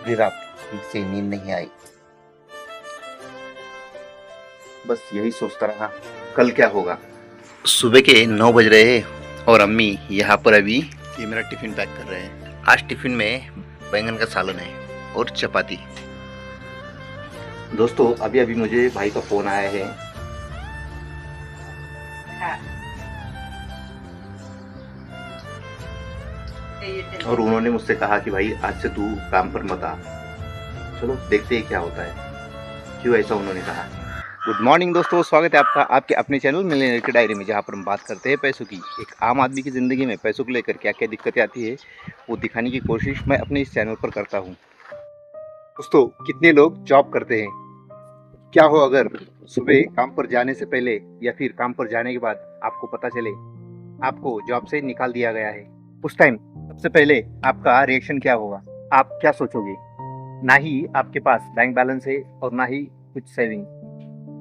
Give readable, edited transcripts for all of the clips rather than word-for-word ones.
पूरी रात ठीक से नींद नहीं आई। बस यही सोचता रहा कल क्या होगा। सुबह के 9 बज रहे हैं और अम्मी यहाँ पर अभी ये मेरा टिफिन पैक कर रहे हैं। आज टिफिन में बैंगन का सालन है और चपाती। दोस्तों अभी अभी मुझे भाई का फोन आया है। और उन्होंने मुझसे कहा कि भाई आज से तू काम पर मत आ। चलो देखते हैं क्या होता है, क्यों ऐसा उन्होंने कहा। गुड मॉर्निंग दोस्तों, स्वागत है आपका आपके अपने चैनल मिलियनेयर की डायरी में, जहां पर हम बात करते हैं पैसों की। एक आम आदमी की ज़िंदगी में पैसों को लेकर क्या क्या दिक्कतें आती है वो दिखाने की कोशिश मैं अपने इस चैनल पर करता हूं। दोस्तों कितने लोग जॉब करते हैं? क्या हो अगर सुबह काम पर जाने से पहले या फिर काम पर जाने के बाद आपको पता चले आपको जॉब से निकाल दिया गया है? उस टाइम सबसे पहले आपका रिएक्शन क्या होगा? आप क्या सोचोगे? ना ही आपके पास बैंक बैलेंस है और ना ही कुछ सेविंग,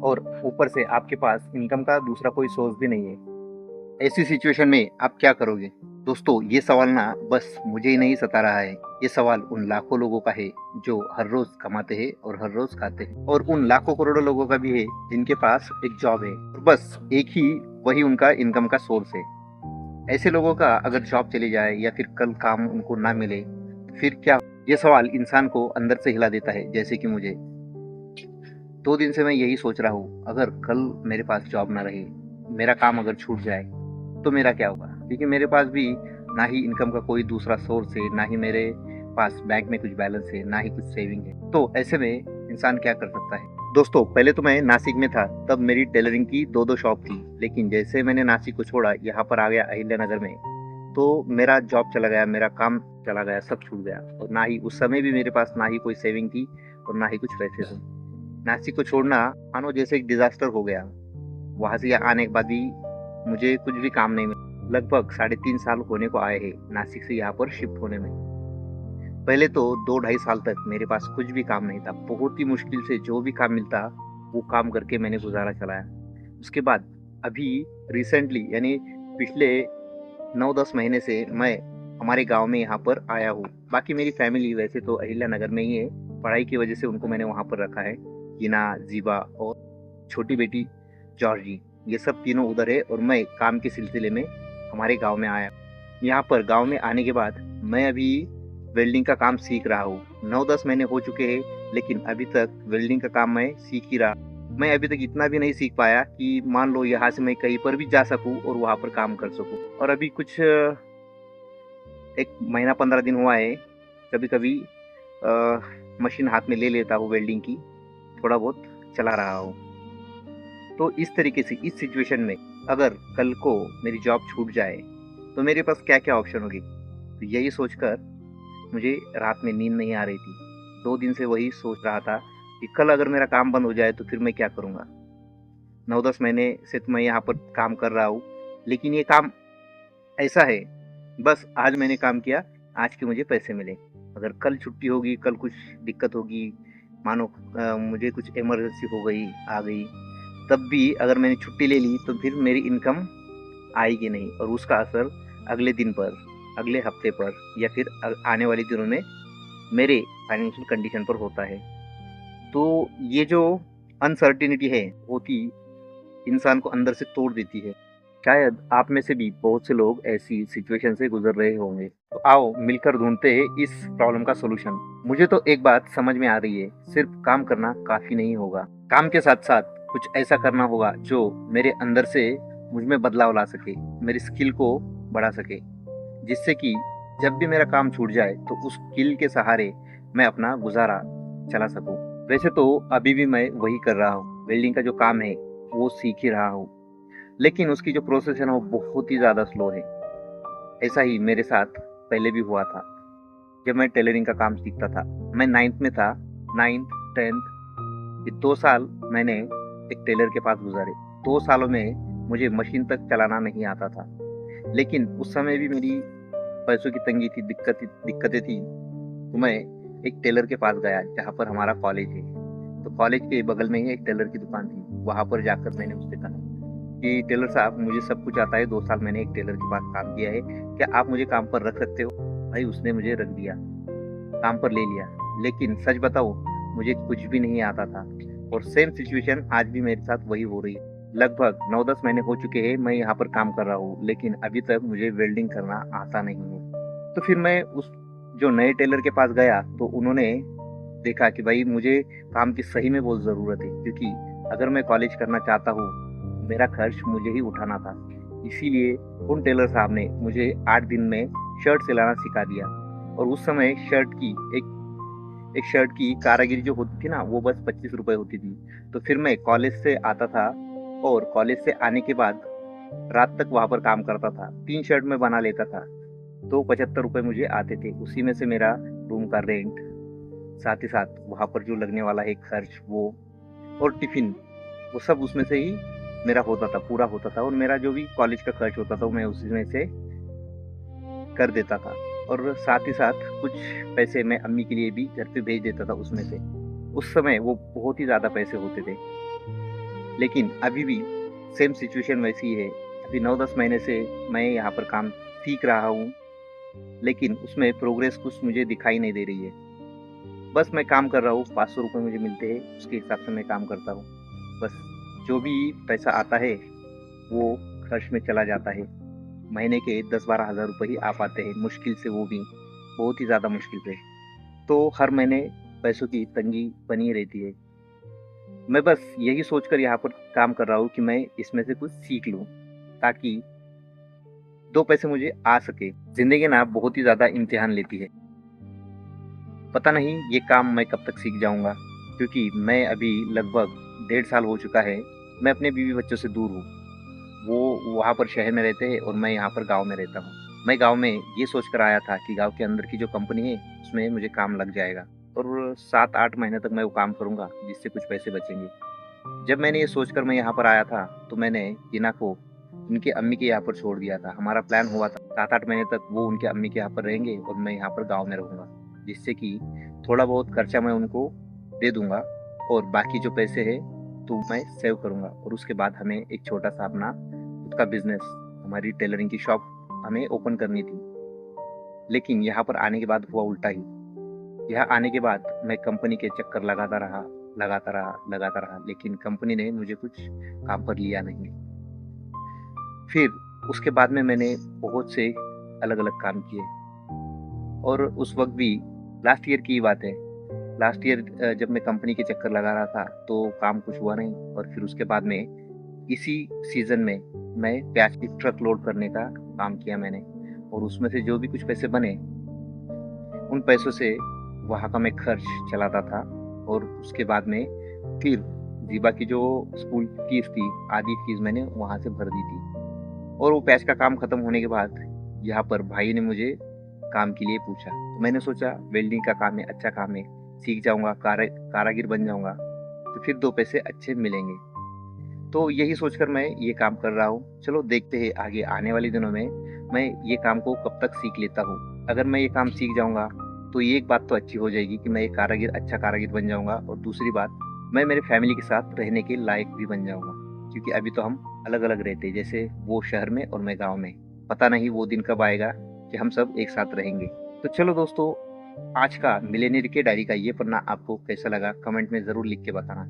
और ऊपर से आपके पास इनकम का दूसरा कोई सोर्स भी नहीं है। ऐसी सिचुएशन में आप क्या करोगे? दोस्तों ये सवाल ना बस मुझे ही नहीं सता रहा है, ये सवाल उन लाखों लोगों का है जो हर रोज कमाते हैं और हर रोज खाते हैं, और उन लाखों करोड़ों लोगों का भी है जिनके पास एक जॉब है और बस एक ही वही उनका इनकम का सोर्स है। ऐसे लोगों का अगर जॉब चली जाए या फिर कल काम उनको ना मिले तो फिर क्या? ये सवाल इंसान को अंदर से हिला देता है, जैसे कि मुझे 2 दिन से मैं यही सोच रहा हूँ, अगर कल मेरे पास जॉब ना रहे, मेरा काम अगर छूट जाए तो मेरा क्या होगा? क्योंकि मेरे पास भी ना ही इनकम का कोई दूसरा सोर्स है, ना ही मेरे पास बैंक में कुछ बैलेंस है, ना ही कुछ सेविंग है। तो ऐसे में इंसान क्या कर सकता है? दोस्तों पहले तो मैं नासिक में था, तब मेरी टेलरिंग की 2-2 शॉप थी। लेकिन जैसे मैंने नासिक को छोड़ा, यहाँ पर आ गया अहिल्यानगर में, तो मेरा जॉब चला गया, मेरा काम चला गया, सब छूट गया। और ना ही उस समय भी मेरे पास ना ही कोई सेविंग थी और ना ही कुछ पैसे थे। नासिक को छोड़ना मानो जैसे एक डिजास्टर हो गया। वहां से यहाँ आने के बाद भी मुझे कुछ भी काम नहीं मिला। लगभग 3.5 साल होने को आए हैं नासिक से यहाँ पर शिफ्ट होने में। पहले तो 2-2.5 साल तक मेरे पास कुछ भी काम नहीं था। बहुत ही मुश्किल से जो भी काम मिलता वो काम करके मैंने गुजारा चलाया। उसके बाद अभी रिसेंटली यानी पिछले 9-10 महीने से मैं हमारे गांव में यहाँ पर आया हूँ। बाकी मेरी फैमिली वैसे तो अहिल्यानगर में ही है, पढ़ाई की वजह से उनको मैंने वहाँ पर रखा है। गिना, जीवा और छोटी बेटी जॉर्जी, ये सब तीनों उधर है और मैं काम के सिलसिले में हमारे गांव में आया। यहाँ पर गांव में आने के बाद मैं अभी वेल्डिंग का काम सीख रहा हूँ। 9-10 महीने हो चुके हैं लेकिन अभी तक वेल्डिंग का काम मैं सीख ही रहा। मैं अभी तक इतना भी नहीं सीख पाया कि मान लो यहाँ से मैं कहीं पर भी जा सकूँ और वहाँ पर काम कर सकूँ। और अभी कुछ 1 महीना 15 दिन हुआ है, कभी कभी मशीन हाथ में ले लेता हूँ वेल्डिंग की, थोड़ा बहुत चला रहा हूँ। तो इस तरीके से इस सिचुएशन में अगर कल को मेरी जॉब छूट जाए तो मेरे पास क्या क्या ऑप्शन होगी? तो यही सोचकर मुझे रात में नींद नहीं आ रही थी। 2 दिन से वही सोच रहा था कि कल अगर मेरा काम बंद हो जाए तो फिर मैं क्या करूँगा। 9-10 महीने से तो मैं यहाँ पर काम कर रहा हूँ, लेकिन ये काम ऐसा है, बस आज मैंने काम किया, आज के मुझे पैसे मिले। अगर कल छुट्टी होगी, कल कुछ दिक्कत होगी, मानो मुझे कुछ इमरजेंसी हो गई, आ गई, तब भी अगर मैंने छुट्टी ले ली तो फिर मेरी इनकम आएगी नहीं और उसका असर अगले दिन पर, अगले हफ्ते पर या फिर आने वाले दिनों में मेरे फाइनेंशियल कंडीशन पर होता है। तो ये जो अनसर्टिनिटी है होती इंसान को अंदर से तोड़ देती है। शायद आप में से भी बहुत से लोग ऐसी सिचुएशन से गुजर रहे होंगे। तो आओ मिलकर ढूंढते हैं इस प्रॉब्लम का सॉल्यूशन। मुझे तो एक बात समझ में आ रही है, सिर्फ काम करना काफी नहीं होगा। काम के साथ साथ कुछ ऐसा करना होगा जो मेरे अंदर से मुझ में बदलाव ला सके, मेरी स्किल को बढ़ा सके, जिससे कि जब भी मेरा काम छूट जाए तो उस स्किल के सहारे मैं अपना गुजारा चला सकूं। वैसे तो अभी भी मैं वही कर रहा हूँ, वेल्डिंग का जो काम है वो सीख ही रहा हूँ, लेकिन उसकी जो प्रोसेस है ना वो बहुत ही ज़्यादा स्लो है। ऐसा ही मेरे साथ पहले भी हुआ था जब मैं टेलरिंग का काम सीखता था। मैं 9th में था, 9th 10th, ये 2 साल मैंने एक टेलर के पास गुजारे। 2 सालों में मुझे मशीन तक चलाना नहीं आता था, लेकिन उस समय भी मेरी पैसों की तंगी थी, दिक्कतें थी। तो मैं एक टेलर के पास गया जहाँ पर हमारा कॉलेज है। तो कॉलेज के बगल में ही एक टेलर की दुकान थी। वहाँ पर जाकर मैंने उससे कहा कि टेलर साहब मुझे सब कुछ आता है, 2 साल मैंने एक टेलर के पास काम किया है, क्या आप मुझे काम पर रख सकते हो? भाई उसने मुझे रख दिया, काम पर ले लिया। लेकिन सच बताऊँ मुझे कुछ भी नहीं आता था और सेम सिचुएशन आज भी मेरे साथ वही हो रही है। लगभग 9-10 महीने हो चुके हैं मैं यहाँ पर काम कर रहा हूँ, लेकिन अभी तक मुझे वेल्डिंग करना आता नहीं है। तो फिर मैं उस जो नए टेलर के पास गया तो उन्होंने देखा कि भाई मुझे काम की सही में बहुत ज़रूरत है, क्योंकि अगर मैं कॉलेज करना चाहता हूँ, मेरा खर्च मुझे ही उठाना था। इसीलिए उन टेलर साहब ने मुझे 8 दिन में शर्ट सिलाना सिखा दिया और उस समय एक शर्ट की कारीगरी जो होती थी ना, वो बस 25 रुपए होती थी। तो फिर मैं कॉलेज से आता था और कॉलेज से आने के बाद रात तक वहाँ पर काम करता था। 3 शर्ट मैं बना लेता था, तो 75 रुपए मुझे आते थे। उसी में से मेरा रूम का रेंट, साथ ही साथ वहाँ पर जो लगने वाला है खर्च वो और टिफ़िन, वो सब उसमें से ही मेरा होता था, पूरा होता था और मेरा जो भी कॉलेज का खर्च होता था, वो मैं उसी में से कर देता था और साथ ही साथ कुछ पैसे मैं अम्मी के लिए भी घर पे भेज देता था उसमें से। उस समय वो बहुत ही ज़्यादा पैसे होते थे, लेकिन अभी भी सेम सिचुएशन वैसी ही है। अभी 9-10 महीने से मैं यहाँ पर काम सीख रहा हूँ, लेकिन उसमें प्रोग्रेस कुछ मुझे दिखाई नहीं दे रही है। बस मैं काम कर रहा हूँ, 500 रुपए मुझे मिलते हैं, उसके हिसाब से मैं काम करता हूँ। बस जो भी पैसा आता है, वो खर्च में चला जाता है। महीने के 10-12 हज़ार रुपए ही आ पाते हैं, मुश्किल से, वो भी बहुत ही ज़्यादा मुश्किल से। तो हर महीने पैसों की तंगी बनी रहती है। मैं बस यही सोचकर यहाँ पर काम कर रहा हूँ कि मैं इसमें से कुछ सीख लूँ, ताकि 2 पैसे मुझे आ सके। ज़िंदगी ना बहुत ही ज़्यादा इम्तिहान लेती है। पता नहीं ये काम मैं कब तक सीख जाऊँगा, क्योंकि मैं अभी लगभग 1.5 साल हो चुका है, मैं अपने बीवी-बच्चों से दूर हूँ। वो वहाँ पर शहर में रहते हैं और मैं यहाँ पर गाँव में रहता हूँ। मैं गाँव में ये सोचकर आया था कि गाँव के अंदर की जो कंपनी है, उसमें मुझे काम लग जाएगा और 7-8 महीने तक मैं वो काम करूँगा, जिससे कुछ पैसे बचेंगे। जब मैंने ये सोचकर मैं यहाँ पर आया था, तो मैंने टीना को उनकी अम्मी के यहाँ पर छोड़ दिया था। हमारा प्लान हुआ था 7-8 महीने तक वो उनके अम्मी के यहाँ पर रहेंगे और मैं यहाँ पर गाँव में रहूँगा, जिससे कि थोड़ा बहुत खर्चा मैं उनको दे दूँगा और बाकी जो पैसे हैं, तो मैं सेव करूँगा और उसके बाद हमें एक छोटा-सा अपना खुद का बिज़नेस, हमारी टेलरिंग की शॉप हमें ओपन करनी थी। लेकिन यहाँ पर आने के बाद हुआ उल्टा ही। यहाँ आने के बाद मैं कंपनी के चक्कर लगाता रहा, लेकिन कंपनी ने मुझे कुछ काम पर लिया नहीं। फिर उसके बाद में मैंने बहुत से अलग-अलग काम किए और उस वक़्त भी लास्ट ईयर की ही बात है। लास्ट ईयर जब मैं कंपनी के चक्कर लगा रहा था, तो काम कुछ हुआ नहीं और फिर उसके बाद में इसी सीज़न में मैं प्याज की ट्रक लोड करने का काम किया मैंने और उसमें से जो भी कुछ पैसे बने, उन पैसों से वहाँ का मैं खर्च चलाता था और उसके बाद में फिर ज़ीबा की जो स्कूल फीस थी, आधी फीस मैंने वहाँ से भर दी थी और वो पैच का काम खत्म होने के बाद यहाँ पर भाई ने मुझे काम के लिए पूछा। तो मैंने सोचा वेल्डिंग का काम है, अच्छा काम है, सीख जाऊँगा, कारागिर बन जाऊँगा, तो फिर 2 पैसे अच्छे मिलेंगे। तो यही सोचकर मैं ये काम कर रहा हूँ। चलो देखते हैं आगे आने वाले दिनों में मैं ये काम को कब तक सीख लेता हूँ। अगर मैं ये काम सीख जाऊँगा, तो ये एक बात तो अच्छी हो जाएगी कि मैं एक अच्छा कारागिर बन जाऊँगा और दूसरी बात, मैं मेरे फैमिली के साथ रहने के लायक भी बन जाऊँगा। क्योंकि अभी तो हम अलग-अलग रहते हैं, जैसे वो शहर में और मैं गाँव में। पता नहीं वो दिन कब आएगा कि हम सब एक साथ रहेंगे। तो चलो दोस्तों, आज का मिलेनियर की डायरी का ये पन्ना आपको कैसा लगा, कमेंट में ज़रूर लिख के बताना।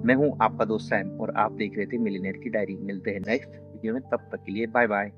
मैं हूँ आपका दोस्त सैम और आप देख रहे थे मिलेनियर की डायरी। मिलते हैं नेक्स्ट वीडियो में, तब तक के लिए बाय बाय।